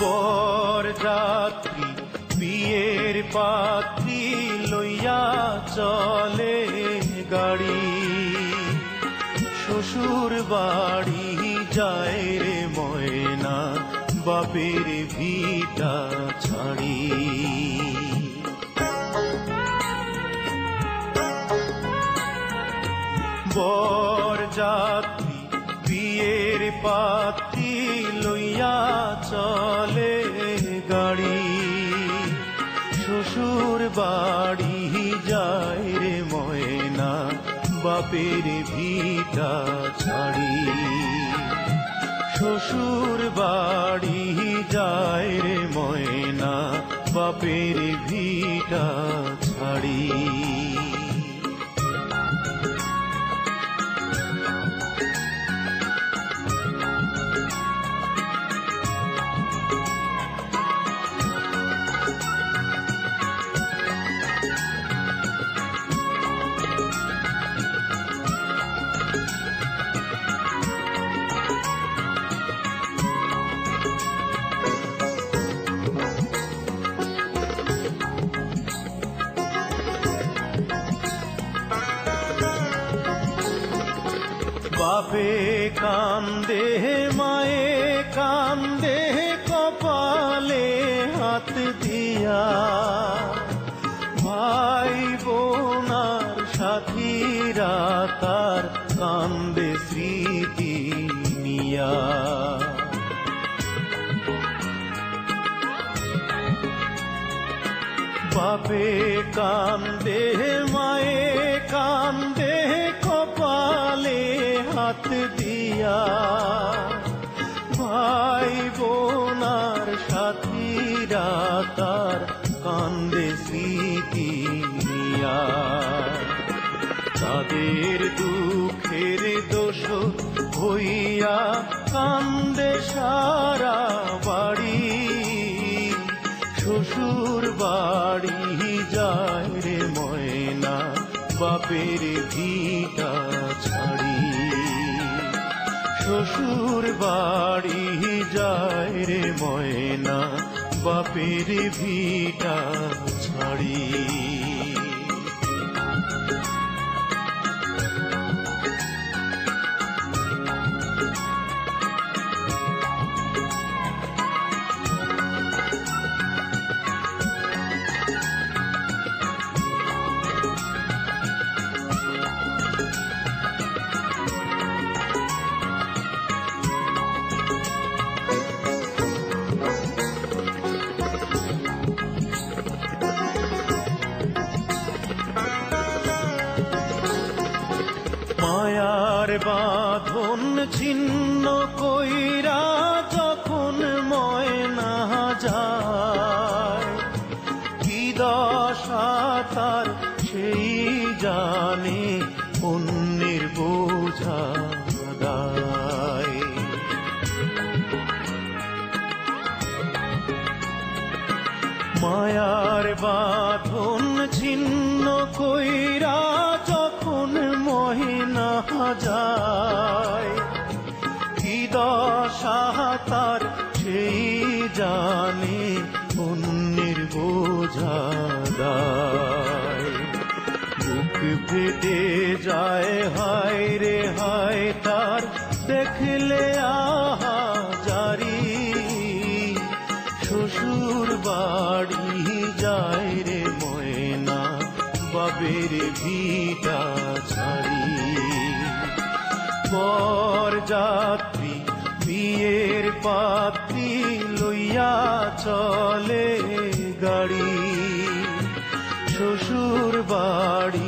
বর যাত্রী বিয়ের পাত্রী লইয়া চলে গাড়ি, শ্বশুর বাড়ি যায় রে ময়না বাপের ভিটা ছাড়ি। বর যাত্রী বিয়ের পাত্রী লইয়া চলে গাড়ি, শ্বশুর বাড়ি যায় রে ময়না বাপের ভিটা ছাড়ি। শ্বশুর বাড়ি যায় রে ময়না বাপের ভিটা ছাড়ি। বাপে কান্দে মায়ে কান্দে কপালে হাত দিয়া, ভাই বোনার সাথীরা তার কান্দে স্মৃতি নিয়া। বাপে কান্দে মায়ে কান্দে কপালে হাত দিয়া, ভাই বোনার সাথীরা তার কান্দে স্মৃতি নিয়া। তাদের দুঃখের দোষ হইয়া কান্দে সারা বাড়ি, শ্বশুর বাড়ি যায় রে ময়না বাপের ভিটা ছাড়ি। শ্বশুর বাড়ি যায় রে ময়না বাপের ভিটা ছাড়ি। মায়ার বাঁধন ছিন্ন কইরা যখন ময়না যায়, কি দশা তার সেই জানে অন্যের বোঝা গায়। মায়ার বাঁধন ছিন্ন কইরা যখন ময়না যায়, কি দশা তার সেই জানে অন্যের বোঝা দায়। বুক ফেটে যায় হায় রে হায় তার দেখলে আহা জারি, শ্বশুর বাড়ি যায় রে ময়না বাপের ভিটা ছাড়ি। বর যাত্রী বিয়ের পাত্রী লইয়া চলে গাড়ি, শ্বশুর বাড়ি